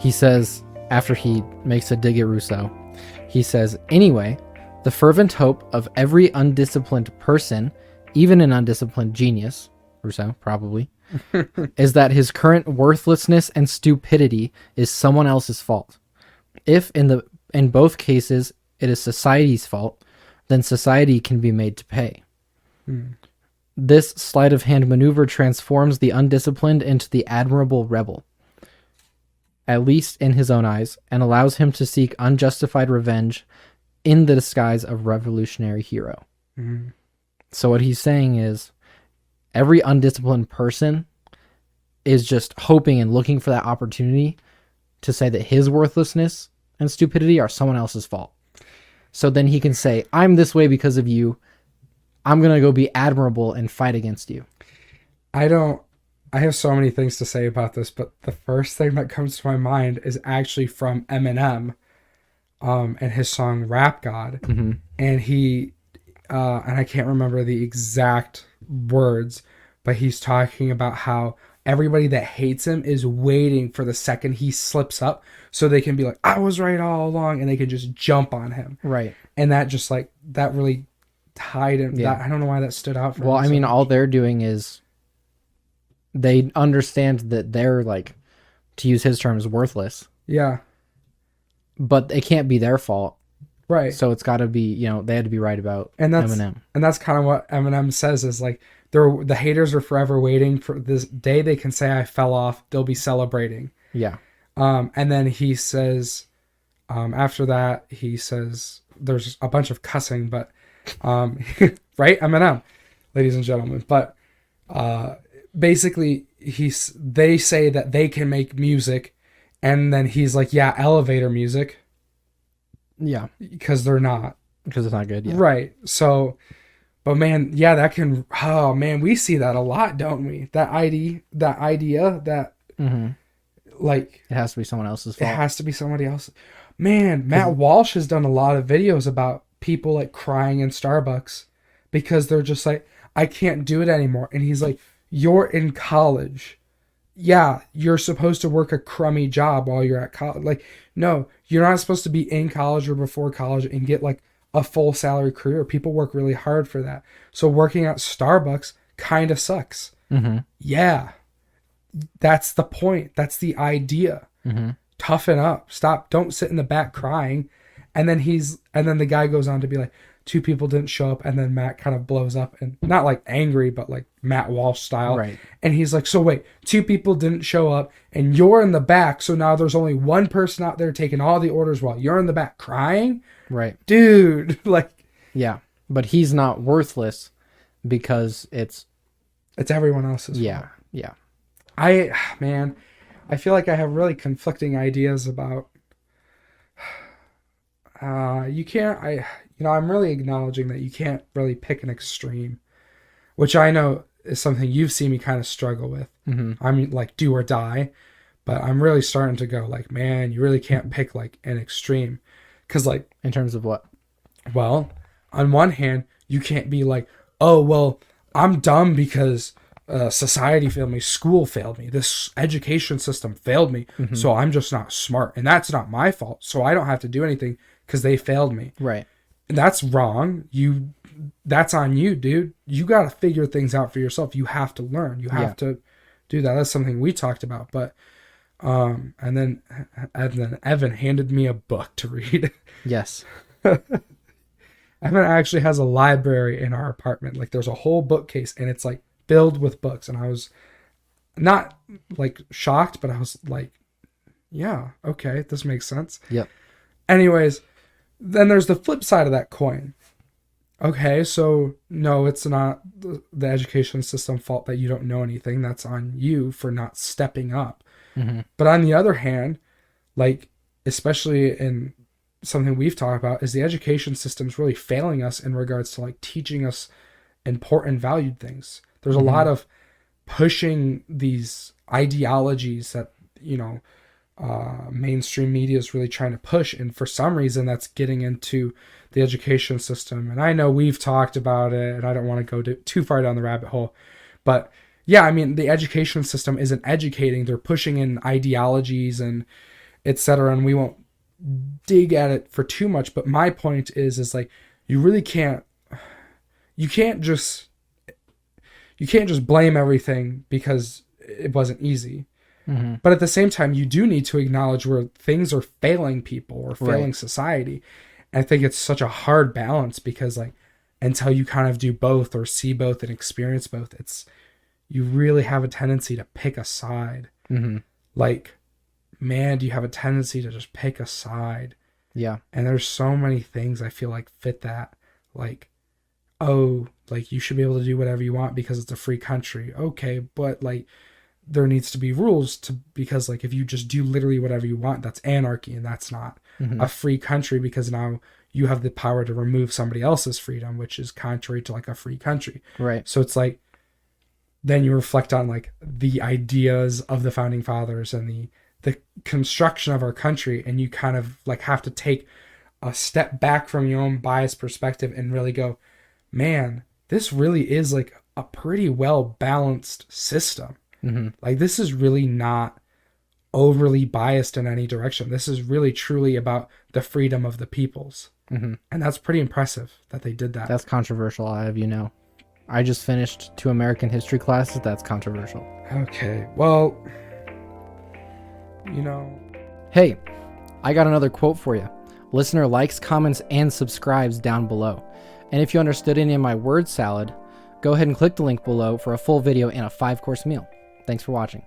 he says, after he makes a dig at Rousseau, he says, anyway, the fervent hope of every undisciplined person, even an undisciplined genius, Rousseau probably, is that his current worthlessness and stupidity is someone else's fault. If in both cases it is society's fault, then society can be made to pay. This sleight of hand maneuver transforms the undisciplined into the admirable rebel, at least in his own eyes, and allows him to seek unjustified revenge in the disguise of revolutionary hero. So what he's saying is every undisciplined person is just hoping and looking for that opportunity to say that his worthlessness and stupidity are someone else's fault. So then he can say, I'm this way because of you. I'm going to go be admirable and fight against you. I have so many things to say about this, but the first thing that comes to my mind is actually from Eminem, and his song Rap God. And he, and I can't remember the exact words, but he's talking about how everybody that hates him is waiting for the second he slips up so they can be like, I was right all along, and they can just jump on him. Right. And that just like, that really tied him. Yeah. I don't know why that stood out for me. Well, I mean, so all much. they're doing is they understand that they're, like, to use his terms, worthless, Yeah. but it can't be their fault. Right. So it's got to be, they had to be right about Eminem. And that's kind of what Eminem says is like, the haters are forever waiting for this day they can say I fell off. They'll be celebrating. Yeah. And then he says, after that, he says, there's a bunch of cussing, but, right? Eminem, ladies and gentlemen. But, basically they say that they can make music, and then he's like, yeah, elevator music. Yeah. Because they're not. Because it's not good. Yeah. Right. So, but man, yeah, that can, oh man, we see that a lot, don't we? That idea that like, It has to be someone else's it fault. has to be somebody else. Man, Matt Walsh has done a lot of videos about people like crying in Starbucks because they're just like, I can't do it anymore. And he's like, you're in college. Yeah, you're supposed to work a crummy job while you're at college. Like, no, you're not supposed to be in college or before college and get like a full salary career. People work really hard for that. So working at Starbucks kind of sucks. Yeah, that's the point. That's the idea. Toughen up. Stop. Don't sit in the back crying. And then the guy goes on to be like, 2 people didn't show up, and then Matt kind of blows up, and not like angry, but like Matt Walsh style. Right. And he's like, so wait, 2 people didn't show up, and you're in the back, so now there's only one person out there taking all the orders while you're in the back crying? Right. Dude, like... Yeah. But he's not worthless because it's everyone else's fault. Yeah. Yeah. I feel like I have really conflicting ideas about... I'm really acknowledging that you can't really pick an extreme, which I know is something you've seen me kind of struggle with. I'm like do or die, but I'm really starting to go like, man, you really can't pick like an extreme. Cause like, In terms of what? well, on one hand, you can't be like, oh, well, I'm dumb because society failed me, school failed me, this education system failed me, so I'm just not smart. And that's not my fault. So I don't have to do anything because they failed me. Right. That's wrong. That's on you, dude. You got to figure things out for yourself. You have to learn. You have to do that. That's something we talked about. But, and then Evan handed me a book to read. Yes. Evan actually has a library in our apartment. Like there's a whole bookcase and it's like filled with books. And I was not like shocked, but I was like, yeah, okay, this makes sense. Yep. Anyways, then there's the flip side of that coin. Okay, so no, it's not the education system fault that you don't know anything. That's on you for not stepping up. But on the other hand, like, especially in something we've talked about, is the education system's really failing us in regards to like teaching us important valued things. There's a lot of pushing these ideologies that, mainstream media is really trying to push, and for some reason that's getting into the education system. And I know we've talked about it, and I don't want to go too far down the rabbit hole, but yeah, I mean, the education system isn't educating. They're pushing in ideologies and etc. And we won't dig at it for too much. But my point is like, you really can't just blame everything because it wasn't easy. Mm-hmm. But at the same time, you do need to acknowledge where things are failing people or failing Right. society. And I think it's such a hard balance because like until you kind of do both or see both and experience both, you really have a tendency to pick a side. Mm-hmm. Like, man, do you have a tendency to just pick a side? Yeah. And there's so many things I feel like fit that. Like, oh, like you should be able to do whatever you want because it's a free country. Okay, but like there needs to be rules because like if you just do literally whatever you want, that's anarchy, and that's not Mm-hmm. a free country because now you have the power to remove somebody else's freedom, which is contrary to like a free country. Right. So it's like then you reflect on like the ideas of the founding fathers and the construction of our country, and you kind of like have to take a step back from your own biased perspective and really go, man, this really is like a pretty well balanced system. Mm-hmm. Like this is really not overly biased in any direction. This is really truly about the freedom of the peoples. Mm-hmm. And that's pretty impressive that they did that. That's controversial, I have you know. I just finished 2 American history classes. That's controversial. Okay. Well, you know, Hey, I got another quote for you. Listener likes, comments, and subscribes down below. And if you understood any of my word salad, go ahead and click the link below for a full video and a 5-course meal. Thanks for watching.